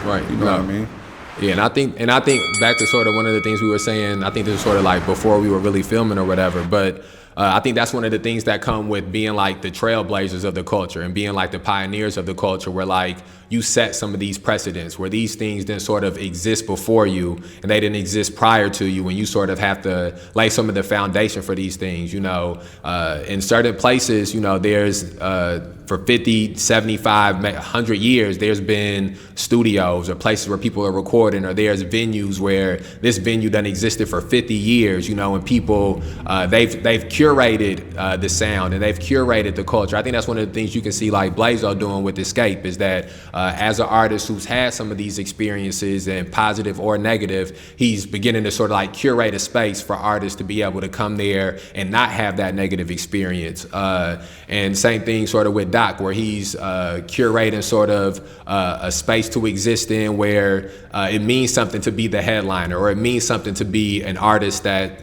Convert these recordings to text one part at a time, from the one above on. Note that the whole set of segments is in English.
Right. You know what I mean? Yeah, and I think back to sort of one of the things we were saying. I think this is sort of like before we were really filming or whatever, but. I think that's one of the things that come with being like the trailblazers of the culture and being like the pioneers of the culture, where like you set some of these precedents where these things didn't sort of exist before you and they didn't exist prior to you, and you sort of have to lay some of the foundation for these things. In certain places, there's for 50, 75, 100 years, there's been studios or places where people are recording, or there's venues where this venue done existed for 50 years, and people, they've curated the sound and they've curated the culture. I think that's one of the things you can see like Blazo doing with Escape, is that as an artist who's had some of these experiences, and positive or negative, he's beginning to sort of like curate a space for artists to be able to come there and not have that negative experience. And same thing sort of with Doc, where he's curating sort of a space to exist in where it means something to be the headliner, or it means something to be an artist that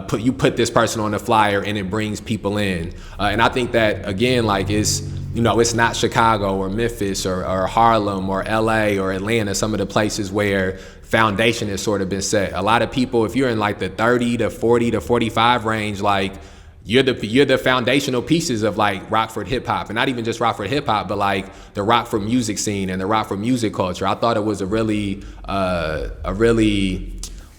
put this person on the flyer and it brings people in. And I think that, again, like it's not Chicago or Memphis or Harlem or LA or Atlanta, some of the places where foundation has sort of been set. A lot of people, if you're in like the 30 to 40 to 45 range, like you're the foundational pieces of like Rockford hip hop, and not even just Rockford hip hop, but like the Rockford music scene and the Rockford music culture. I thought it was a really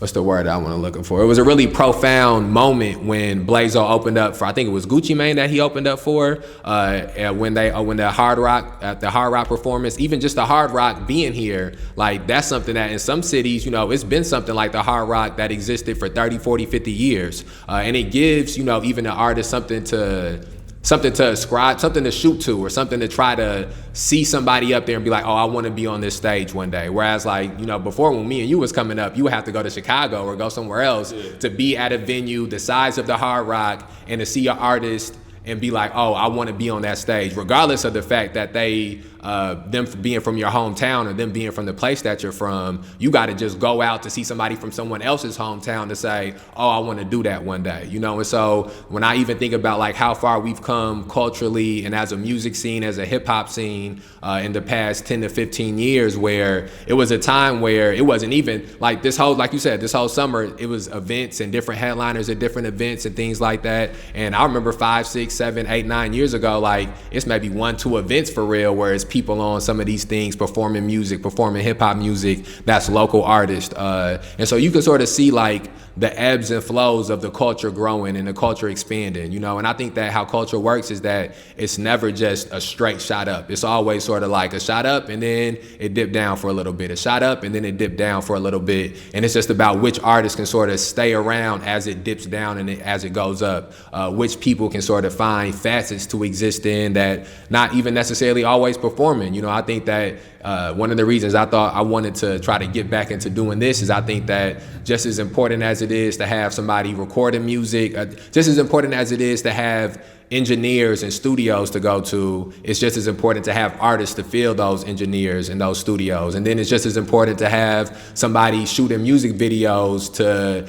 what's the word I'm looking for? It was a really profound moment when Blazo opened up for, I think it was Gucci Mane that he opened up for, when the Hard Rock performance, even just the Hard Rock being here, like that's something that in some cities, it's been something like the Hard Rock that existed for 30, 40, 50 years. And it gives, even the artist something to ascribe, something to shoot to, or something to try to see somebody up there and be like, oh, I want to be on this stage one day. Whereas like, before when me and you was coming up, you would have to go to Chicago or go somewhere else to be at a venue the size of the Hard Rock and to see an artist and be like, oh, I want to be on that stage, regardless of the fact that them being from your hometown or them being from the place that you're from. You got to just go out to see somebody from someone else's hometown to say, oh, I want to do that one day, And so when I even think about like how far we've come culturally and as a music scene, as a hip hop scene in the past 10 to 15 years, where it was a time where it wasn't even like this whole, like you said, this whole summer, it was events and different headliners at different events and things like that. And I remember 5, 6, 7, 8, 9 years ago, like it's maybe 1, 2 events for real, where it's people on some of these things performing hip hop music that's local artists. And so you can sort of see like the ebbs and flows of the culture growing and the culture expanding, And I think that how culture works is that it's never just a straight shot up. It's always sort of like a shot up and then it dipped down for a little bit, a shot up and then it dipped down for a little bit. And it's just about which artists can sort of stay around as it dips down and as it goes up, which people can sort of find facets to exist in that not even necessarily always performing. I think that one of the reasons I thought I wanted to try to get back into doing this is I think that just as important as it is to have somebody recording music, just as important as it is to have engineers and studios to go to, it's just as important to have artists to fill those engineers and those studios. And then it's just as important to have somebody shooting music videos to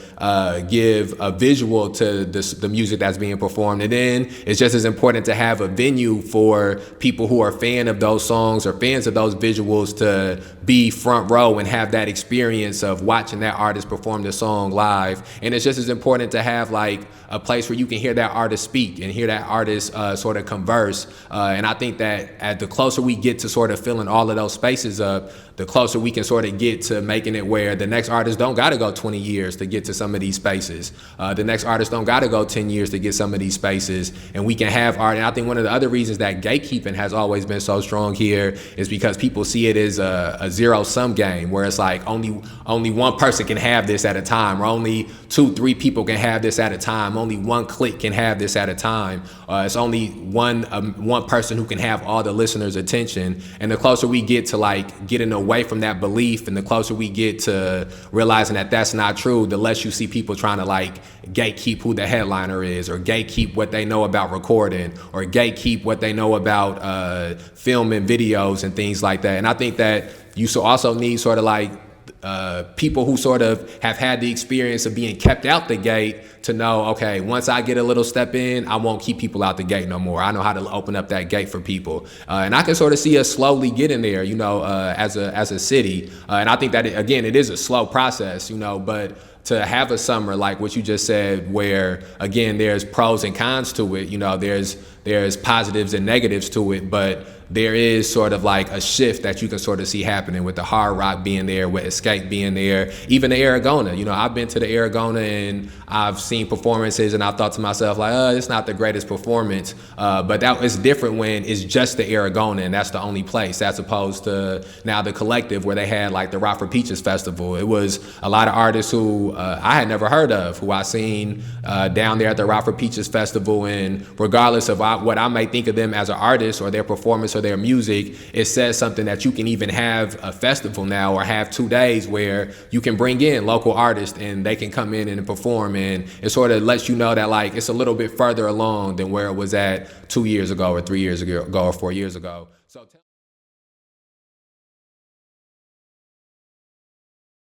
give a visual to the music that's being performed. And then it's just as important to have a venue for people who are fan of those songs or fans of those visuals to be front row and have that experience of watching that artist perform the song live. And it's just as important to have like a place where you can hear that artist speak and hear that artist sort of converse. And I think that at the closer we get to sort of filling all of those spaces up, the closer we can sort of get to making it where the next artist don't got to go 20 years to get to some of these spaces. The next artist don't got to go 10 years to get some of these spaces. And we can have art. And I think one of the other reasons that gatekeeping has always been so strong here is because people see it as a zero-sum game, where it's like only one person can have this at a time, or only 2, 3 people can have this at a time. Only one clique can have this at a time. It's only one person who can have all the listeners' attention. And the closer we get to like getting away from that belief, and the closer we get to realizing that that's not true, the less you see people trying to like gatekeep who the headliner is, or gatekeep what they know about recording, or gatekeep what they know about film and videos and things like that. And I think that you also need sort of like people who sort of have had the experience of being kept out the gate to know, okay, once I get a little step in, I won't keep people out the gate no more. I know how to open up that gate for people. And I can sort of see us slowly getting there, as a city. And I think that, again, it is a slow process, but to have a summer like what you just said, where, again, there's pros and cons to it, there's positives and negatives to it, but there is sort of like a shift that you can sort of see happening with the Hard Rock being there, with Escape being there, even the Aragona. I've been to the Aragona and I've seen performances and I've thought to myself, like, it's not the greatest performance, but that is different when it's just the Aragona and that's the only place, as opposed to now the Collective, where they had like the Rockford Peaches Festival. It was a lot of artists who I had never heard of, who I seen down there at the Rockford Peaches Festival, and regardless of what I may think of them as an artist or their performance or their music, it says something that you can even have a festival now, or have 2 days where you can bring in local artists and they can come in and perform, and it sort of lets you know that like it's a little bit further along than where it was at 2 years ago or 3 years ago or 4 years ago. So